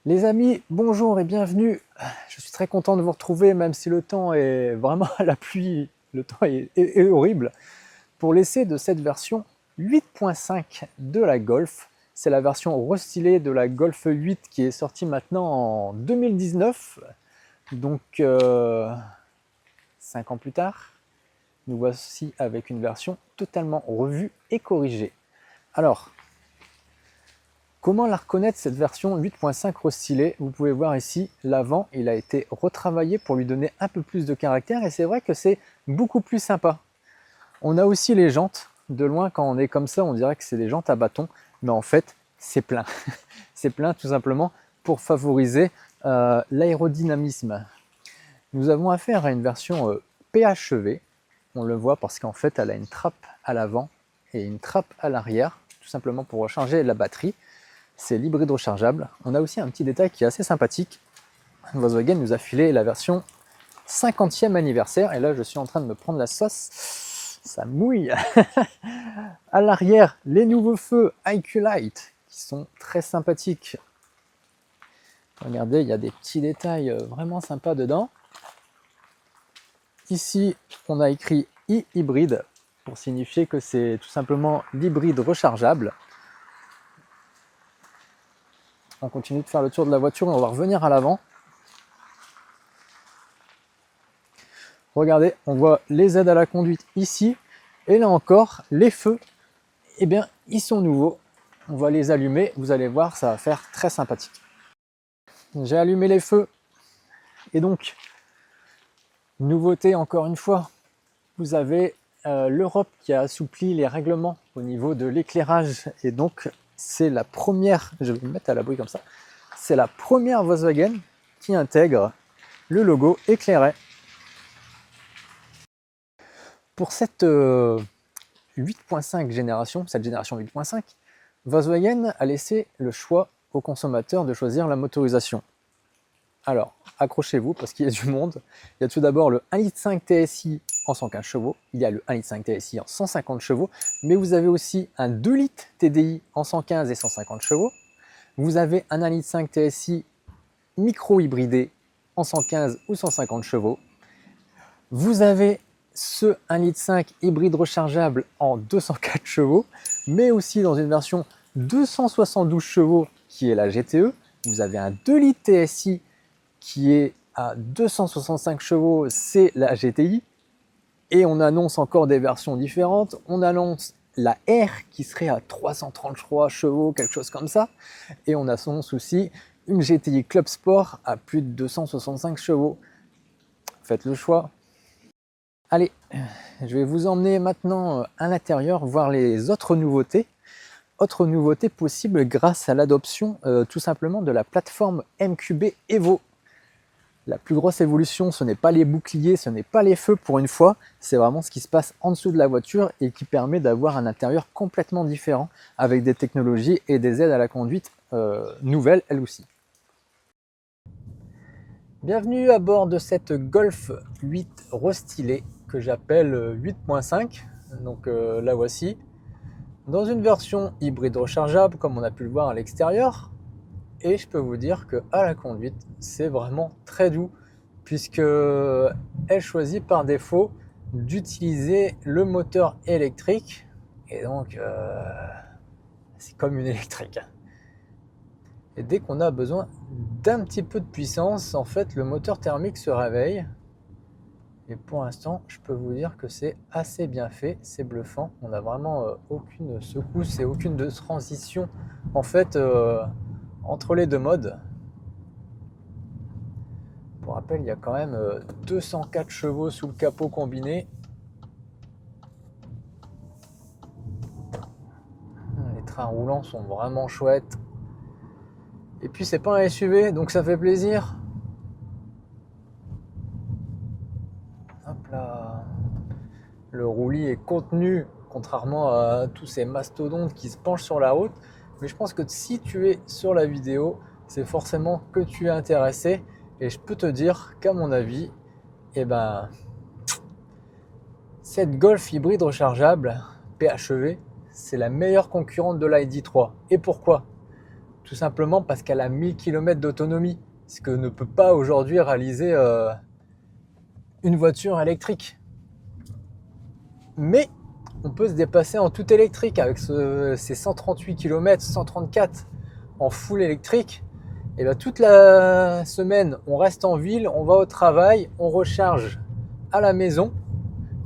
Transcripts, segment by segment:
Les amis, bonjour et bienvenue. Je suis très content de vous retrouver, même si le temps est vraiment à la pluie, le temps est horrible, pour l'essai de cette version 8.5 de la Golf. C'est la version restylée de la Golf 8 qui est sortie maintenant en 2019. Donc 5 ans plus tard, nous voici avec une version totalement revue et corrigée. Alors, comment la reconnaître, cette version 8.5 restylée? Vous pouvez voir ici, l'avant, il a été retravaillé pour lui donner un peu plus de caractère et c'est vrai que c'est beaucoup plus sympa. On a aussi les jantes. De loin, quand on est comme ça, on dirait que c'est des jantes à bâton, mais en fait, c'est plein. C'est plein tout simplement pour favoriser l'aérodynamisme. Nous avons affaire à une version PHEV. On le voit parce qu'en fait, elle a une trappe à l'avant et une trappe à l'arrière, tout simplement pour recharger la batterie. C'est l'hybride rechargeable. On a aussi un petit détail qui est assez sympathique. Volkswagen nous a filé la version 50e anniversaire. Et là, je suis en train de me prendre la sauce. Ça mouille. À l'arrière, les nouveaux feux IQ Light qui sont très sympathiques. Regardez, il y a des petits détails vraiment sympas dedans. Ici, on a écrit e-hybride pour signifier que c'est tout simplement l'hybride rechargeable. On continue de faire le tour de la voiture et on va revenir à l'avant. Regardez, on voit les aides à la conduite ici. Et là encore, les feux, eh bien, ils sont nouveaux. On va les allumer. Vous allez voir, ça va faire très sympathique. J'ai allumé les feux. Et donc, nouveauté encore une fois, vous avez l'Europe qui a assoupli les règlements au niveau de l'éclairage. Et donc, c'est la première, je vais me mettre à l'abri comme ça, c'est la première Volkswagen qui intègre le logo éclairé. Pour cette 8.5 génération, cette génération 8.5, Volkswagen a laissé le choix aux consommateurs de choisir la motorisation. Alors, accrochez-vous parce qu'il y a du monde. Il y a tout d'abord le 1,5 litre TSI en 115 chevaux, il y a le 1,5 litre TSI en 150 chevaux, mais vous avez aussi un 2 litres TDI en 115 et 150 chevaux. Vous avez un 1,5 litre TSI micro-hybridé en 115 ou 150 chevaux. Vous avez ce 1,5 litre hybride rechargeable en 204 chevaux, mais aussi dans une version 272 chevaux qui est la GTE. Vous avez un 2 litres TSI qui est à 265 chevaux, c'est la GTI. Et on annonce encore des versions différentes. On annonce la R qui serait à 333 chevaux, quelque chose comme ça. Et on annonce aussi une GTI Club Sport à plus de 265 chevaux. Faites le choix. Allez, je vais vous emmener maintenant à l'intérieur, voir les autres nouveautés. Autre nouveauté possible grâce à l'adoption tout simplement de la plateforme MQB Evo. La plus grosse évolution, ce n'est pas les boucliers, ce n'est pas les feux pour une fois, c'est vraiment ce qui se passe en dessous de la voiture et qui permet d'avoir un intérieur complètement différent avec des technologies et des aides à la conduite nouvelles elles aussi. Bienvenue à bord de cette Golf 8 restylée que j'appelle 8.5, donc la voici, dans une version hybride rechargeable comme on a pu le voir à l'extérieur. Et je peux vous dire que à la conduite, c'est vraiment très doux puisque elle choisit par défaut d'utiliser le moteur électrique et donc c'est comme une électrique. Et dès qu'on a besoin d'un petit peu de puissance, en fait, le moteur thermique se réveille. Et pour l'instant, je peux vous dire que c'est assez bien fait, c'est bluffant. On n'a vraiment aucune secousse et aucune transition en fait entre les deux modes. Pour rappel, il y a quand même 204 chevaux sous le capot combiné. Les trains roulants sont vraiment chouettes. Et puis c'est pas un SUV, donc ça fait plaisir. Hop là. Le roulis est contenu, contrairement à tous ces mastodontes qui se penchent sur la route. Mais je pense que si tu es sur la vidéo, c'est forcément que tu es intéressé. Et je peux te dire qu'à mon avis, eh ben, cette Golf hybride rechargeable PHEV, c'est la meilleure concurrente de l'ID3. Et pourquoi ? tout simplement parce qu'elle a 1000 km d'autonomie, ce que ne peut pas aujourd'hui réaliser une voiture électrique. Mais on peut se déplacer en tout électrique avec ces 138 km, 134 en full électrique. Et bien toute la semaine, on reste en ville, on va au travail, on recharge à la maison.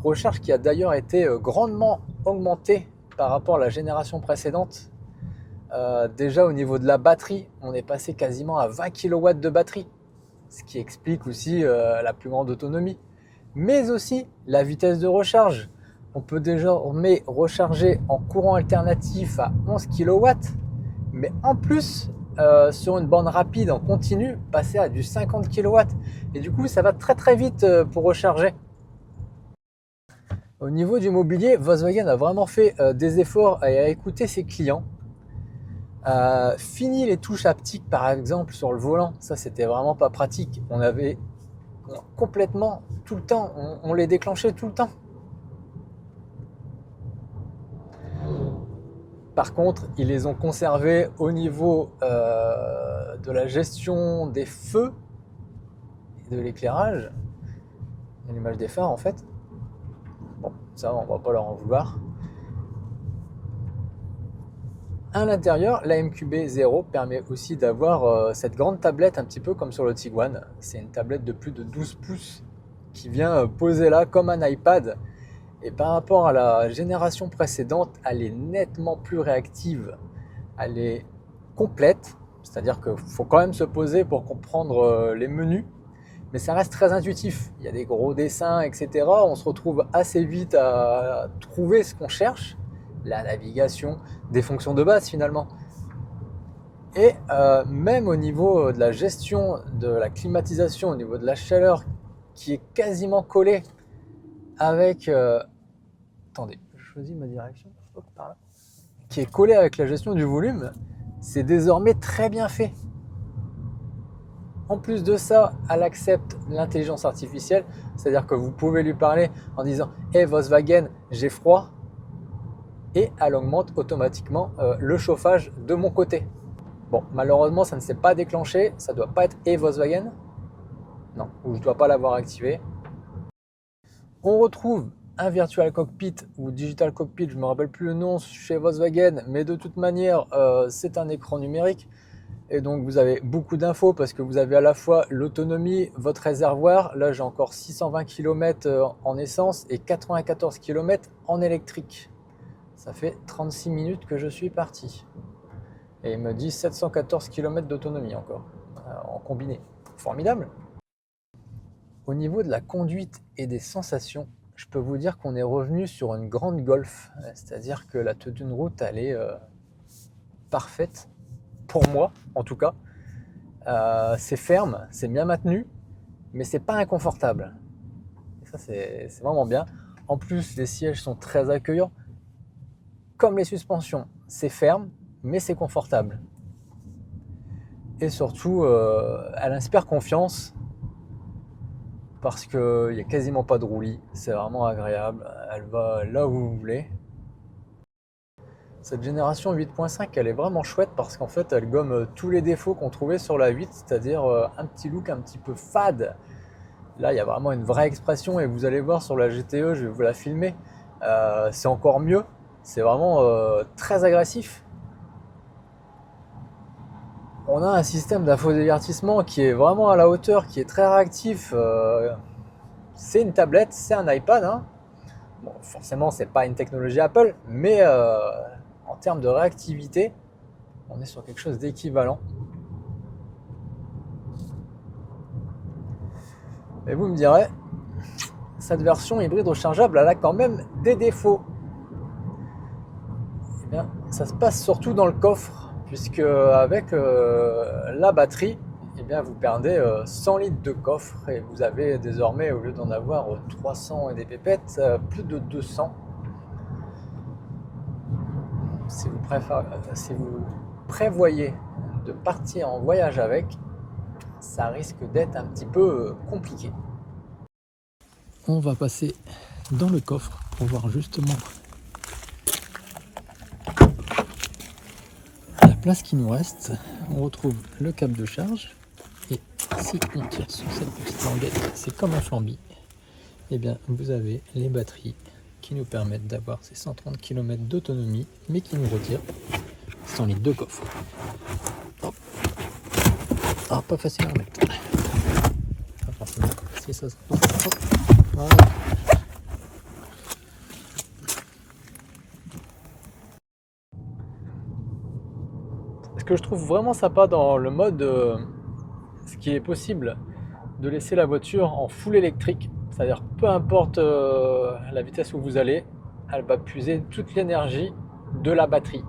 Recharge qui a d'ailleurs été grandement augmentée par rapport à la génération précédente. Déjà au niveau de la batterie, on est passé quasiment à 20 kW de batterie, ce qui explique aussi la plus grande autonomie. Mais aussi la vitesse de recharge. On peut désormais recharger en courant alternatif à 11 kW, mais en plus, sur une borne rapide en continu, passer à du 50 kW. Et du coup, ça va très très vite pour recharger. Au niveau du mobilier, Volkswagen a vraiment fait des efforts à écouter ses clients. Fini les touches haptiques par exemple sur le volant, ça c'était vraiment pas pratique. On avait complètement tout le temps, on les déclenchait tout le temps. Par contre, ils les ont conservés au niveau de la gestion des feux et de l'éclairage, et l'image des phares en fait. Bon, ça on va pas leur en vouloir. À l'intérieur, la MQB0 permet aussi d'avoir cette grande tablette un petit peu comme sur le Tiguan. C'est une tablette de plus de 12 pouces qui vient poser là comme un iPad. Et par rapport à la génération précédente, elle est nettement plus réactive. Elle est complète, c'est-à-dire qu'il faut quand même se poser pour comprendre les menus. Mais ça reste très intuitif. Il y a des gros dessins, etc. On se retrouve assez vite à trouver ce qu'on cherche. La navigation, des fonctions de base finalement. Et même au niveau de la gestion de la climatisation, au niveau de la chaleur qui est quasiment collée avec... attendez, je choisis ma direction. Hop, par là. Qui est collée avec la gestion du volume, c'est désormais très bien fait. En plus de ça, elle accepte l'intelligence artificielle, c'est-à-dire que vous pouvez lui parler en disant « Hey Volkswagen, j'ai froid », et elle augmente automatiquement le chauffage de mon côté. Bon, malheureusement, ça ne s'est pas déclenché. Ça ne doit pas être « Hey Volkswagen ». Non, ou je ne dois pas l'avoir activé. On retrouve un Virtual Cockpit ou Digital Cockpit, je ne me rappelle plus le nom chez Volkswagen, mais de toute manière, c'est un écran numérique. Et donc, vous avez beaucoup d'infos parce que vous avez à la fois l'autonomie, votre réservoir. Là, j'ai encore 620 km en essence et 94 km en électrique. Ça fait 36 minutes que je suis parti. Et il me dit 714 km d'autonomie encore, en combiné. Formidable. Au niveau de la conduite et des sensations, je peux vous dire qu'on est revenu sur une grande Golf. C'est-à-dire que la tenue de route, elle est parfaite. Pour moi, en tout cas. C'est ferme, c'est bien maintenu, mais c'est pas inconfortable. Et ça, c'est vraiment bien. En plus, les sièges sont très accueillants. Comme les suspensions, c'est ferme, mais c'est confortable. Et surtout, elle inspire confiance parce qu'il n'y a quasiment pas de roulis. C'est vraiment agréable. Elle va là où vous voulez. Cette génération 8.5, elle est vraiment chouette parce qu'en fait, elle gomme tous les défauts qu'on trouvait sur la 8, c'est-à-dire un petit look un petit peu fade. Là, il y a vraiment une vraie expression et vous allez voir sur la GTE, je vais vous la filmer. C'est encore mieux. C'est vraiment très agressif. On a un système d'infodivertissement qui est vraiment à la hauteur, qui est très réactif. C'est une tablette, c'est un iPad. Hein. Bon, forcément, c'est pas une technologie Apple, mais en termes de réactivité, on est sur quelque chose d'équivalent. Et vous me direz, cette version hybride rechargeable, elle a quand même des défauts. Eh bien, ça se passe surtout dans le coffre, puisque avec la batterie, eh bien, vous perdez 100 litres de coffre et vous avez désormais, au lieu d'en avoir 300 et des pépettes, plus de 200. Si vous prévoyez de partir en voyage avec, ça risque d'être un petit peu compliqué. On va passer dans le coffre pour voir justement la place qu'il nous reste, on retrouve le câble de charge. Et si on tire sur cette petite languette, c'est comme un flambi. Et bien vous avez les batteries qui nous permettent d'avoir ces 130 km d'autonomie, mais qui nous retirent 100 litres de coffre. Hop. Ah, pas facile à remettre. Pas forcément. Si ça se... Hop. Voilà. Ce que je trouve vraiment sympa dans le mode, ce qui est possible de laisser la voiture en full électrique, c'est-à-dire peu importe la vitesse où vous allez, elle va puiser toute l'énergie de la batterie.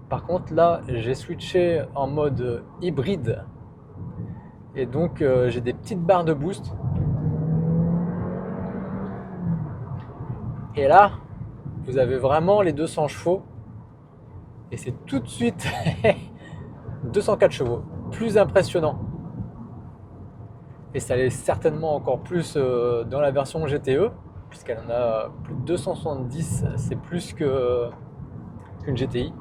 Par contre là j'ai switché en mode hybride et donc j'ai des petites barres de boost et là vous avez vraiment les 200 chevaux et c'est tout de suite 204 chevaux, plus impressionnant. Et ça l'est certainement encore plus dans la version GTE, puisqu'elle en a plus de 270, c'est plus qu'une GTI.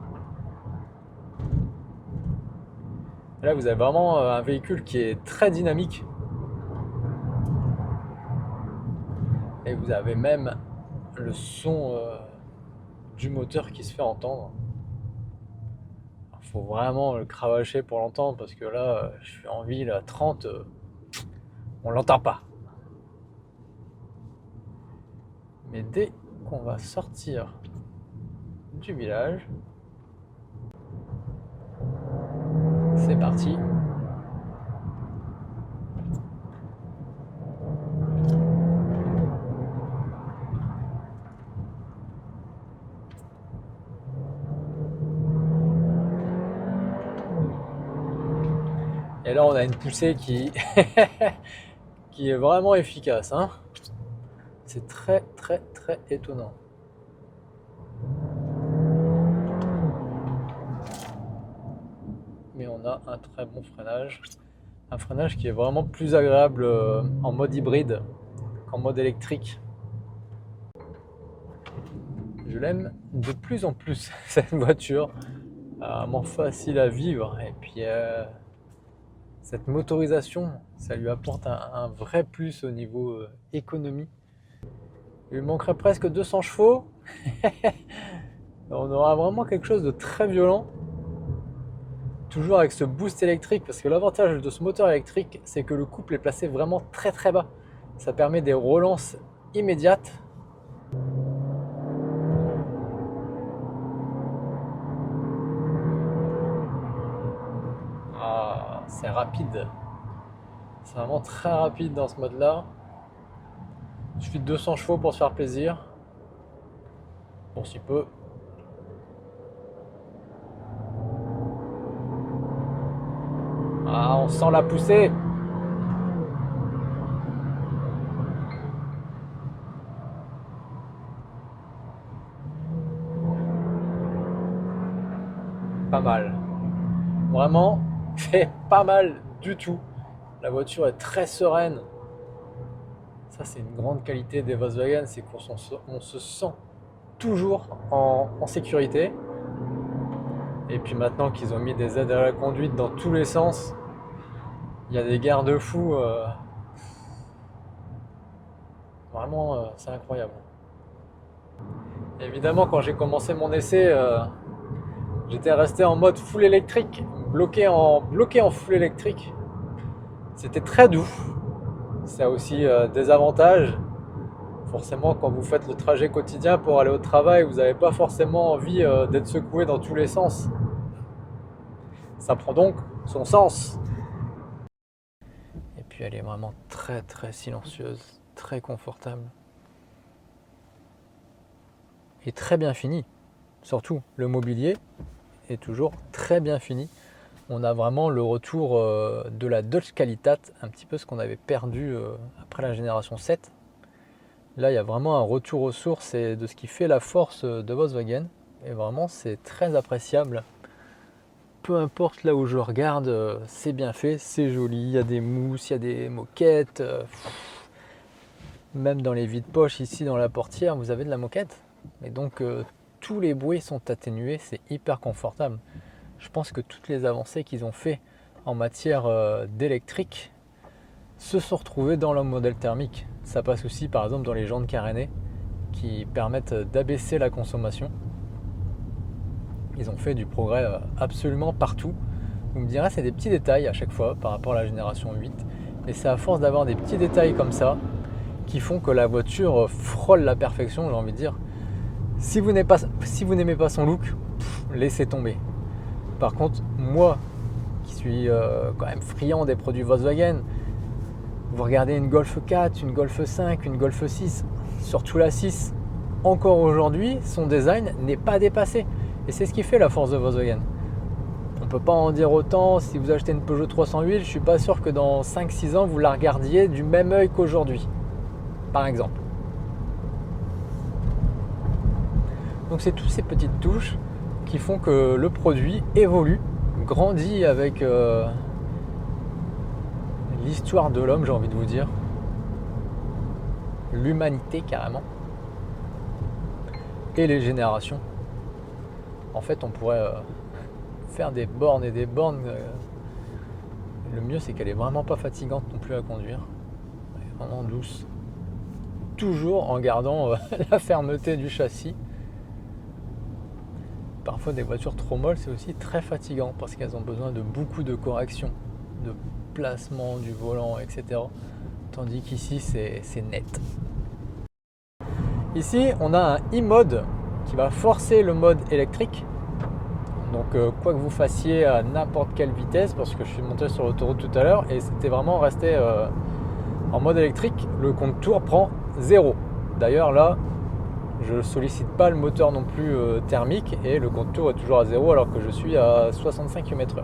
Et là, vous avez vraiment un véhicule qui est très dynamique. Et vous avez même le son du moteur qui se fait entendre. Il faut vraiment le cravacher pour l'entendre, parce que là, je suis en ville à 30, on l'entend pas. Mais dès qu'on va sortir du village, c'est parti. Et là, on a une poussée qui, qui est vraiment efficace, hein. C'est très très très étonnant. Mais on a un très bon freinage. Un freinage qui est vraiment plus agréable en mode hybride qu'en mode électrique. Je l'aime de plus en plus, cette voiture. Vraiment facile à vivre. Et puis cette motorisation, ça lui apporte un vrai plus au niveau économie. Il lui manquerait presque 200 chevaux. On aura vraiment quelque chose de très violent. Toujours avec ce boost électrique, parce que l'avantage de ce moteur électrique, c'est que le couple est placé vraiment très très bas. Ça permet des relances immédiates. Ah, c'est rapide. C'est vraiment très rapide dans ce mode-là. Il suffit de 200 chevaux pour se faire plaisir. Pour si peu. Ah, on sent la poussée. Pas mal. Vraiment, c'est pas mal du tout. La voiture est très sereine. Ça, c'est une grande qualité des Volkswagen, c'est qu'on se sent toujours en sécurité. Et puis maintenant qu'ils ont mis des aides à la conduite dans tous les sens, il y a des garde-fous. Vraiment, c'est incroyable. Évidemment, quand j'ai commencé mon essai, j'étais resté en mode full électrique, bloqué en full électrique. C'était très doux. Ça a aussi des avantages. Forcément, quand vous faites le trajet quotidien pour aller au travail, vous n'avez pas forcément envie d'être secoué dans tous les sens. Ça prend donc son sens. Et puis elle est vraiment très très silencieuse, très confortable. Et très bien finie. Surtout, le mobilier est toujours très bien fini. On a vraiment le retour de la Dodge Qualitat, un petit peu ce qu'on avait perdu après la génération 7. Là, il y a vraiment un retour aux sources et de ce qui fait la force de Volkswagen. Et vraiment, c'est très appréciable. Peu importe là où je regarde, c'est bien fait, c'est joli. Il y a des mousses, il y a des moquettes. Même dans les vides-poches, ici dans la portière, vous avez de la moquette. Et donc, tous les bruits sont atténués, c'est hyper confortable. je pense que toutes les avancées qu'ils ont fait en matière d'électrique se sont retrouvées dans le modèle thermique. Ça passe aussi par exemple dans les jantes carénées qui permettent d'abaisser la consommation. Ils ont fait du progrès absolument partout. Vous me direz, c'est des petits détails à chaque fois par rapport à la génération 8. Et c'est à force d'avoir des petits détails comme ça qui font que la voiture frôle la perfection, j'ai envie de dire. Si vous n'aimez pas son look, laissez tomber. Par contre, moi qui suis quand même friand des produits Volkswagen, vous regardez une Golf 4, une Golf 5, une Golf 6, surtout la 6, encore aujourd'hui, son design n'est pas dépassé. Et c'est ce qui fait la force de Volkswagen. On ne peut pas en dire autant. Si vous achetez une Peugeot 308, je ne suis pas sûr que dans 5-6 ans, vous la regardiez du même œil qu'aujourd'hui, par exemple. Donc c'est toutes ces petites touches qui font que le produit évolue, grandit avec l'histoire de l'homme, j'ai envie de vous dire. L'humanité carrément. Et les générations. En fait, on pourrait faire des bornes et des bornes. Le mieux, c'est qu'elle est vraiment pas fatigante non plus à conduire. Elle est vraiment douce. Toujours en gardant la fermeté du châssis. Parfois, des voitures trop molles, c'est aussi très fatigant parce qu'elles ont besoin de beaucoup de corrections, de placement du volant, etc. Tandis qu'ici, c'est net. Ici, on a un e-mode qui va forcer le mode électrique. Donc quoi que vous fassiez à n'importe quelle vitesse, parce que je suis monté sur l'autoroute tout à l'heure et c'était vraiment resté en mode électrique, le compte tour prend 0. D'ailleurs là, je ne sollicite pas le moteur non plus thermique et le compte tour est toujours à 0 alors que je suis à 65 km/h.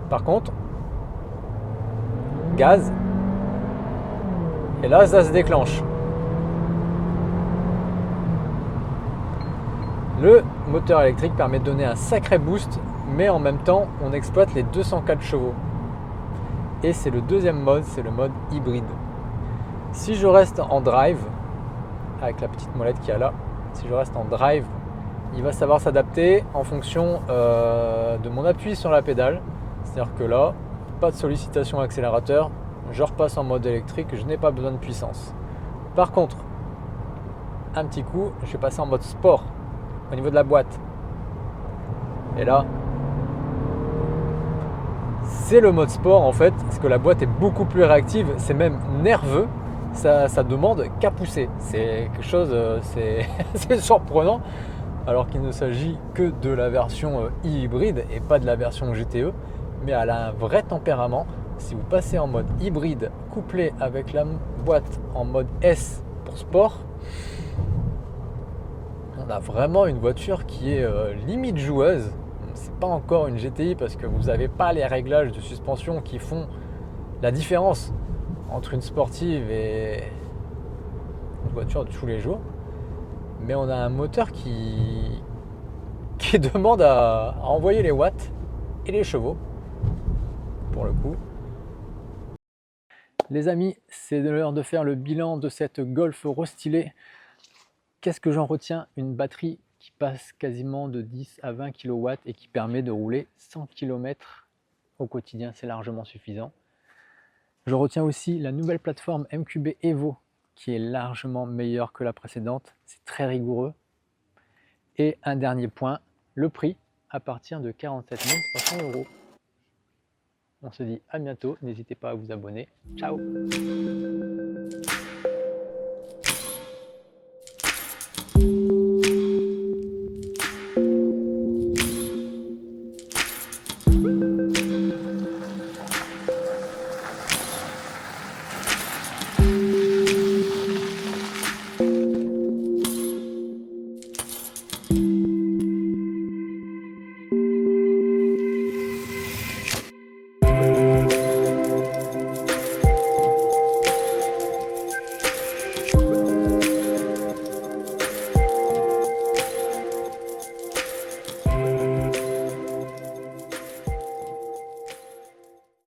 Par contre, gaz, et là ça se déclenche. Le moteur électrique permet de donner un sacré boost, mais en même temps, on exploite les 204 chevaux. Et c'est le deuxième mode, c'est le mode hybride. Si je reste en drive, avec la petite molette qu'il y a là, si je reste en drive, il va savoir s'adapter en fonction de mon appui sur la pédale. C'est-à-dire que là, pas de sollicitation accélérateur, je repasse en mode électrique, je n'ai pas besoin de puissance. Par contre, un petit coup, je vais passer en mode sport. Au niveau de la boîte. Et là, c'est le mode sport en fait, parce que la boîte est beaucoup plus réactive, c'est même nerveux, ça demande qu'à pousser. C'est quelque chose, c'est surprenant, alors qu'il ne s'agit que de la version hybride et pas de la version GTE, mais elle a un vrai tempérament. Si vous passez en mode hybride couplé avec la boîte en mode S pour sport, on a vraiment une voiture qui est limite joueuse. C'est pas encore une GTI parce que vous n'avez pas les réglages de suspension qui font la différence entre une sportive et une voiture de tous les jours. Mais on a un moteur qui demande à envoyer les watts et les chevaux pour le coup. Les amis, c'est l'heure de faire le bilan de cette Golf restylée. Qu'est-ce que j'en retiens? Une batterie qui passe quasiment de 10 à 20 kW et qui permet de rouler 100 km au quotidien, c'est largement suffisant. Je retiens aussi la nouvelle plateforme MQB Evo qui est largement meilleure que la précédente, c'est très rigoureux. Et un dernier point, le prix à partir de 47 300 €. On se dit à bientôt, n'hésitez pas à vous abonner. Ciao!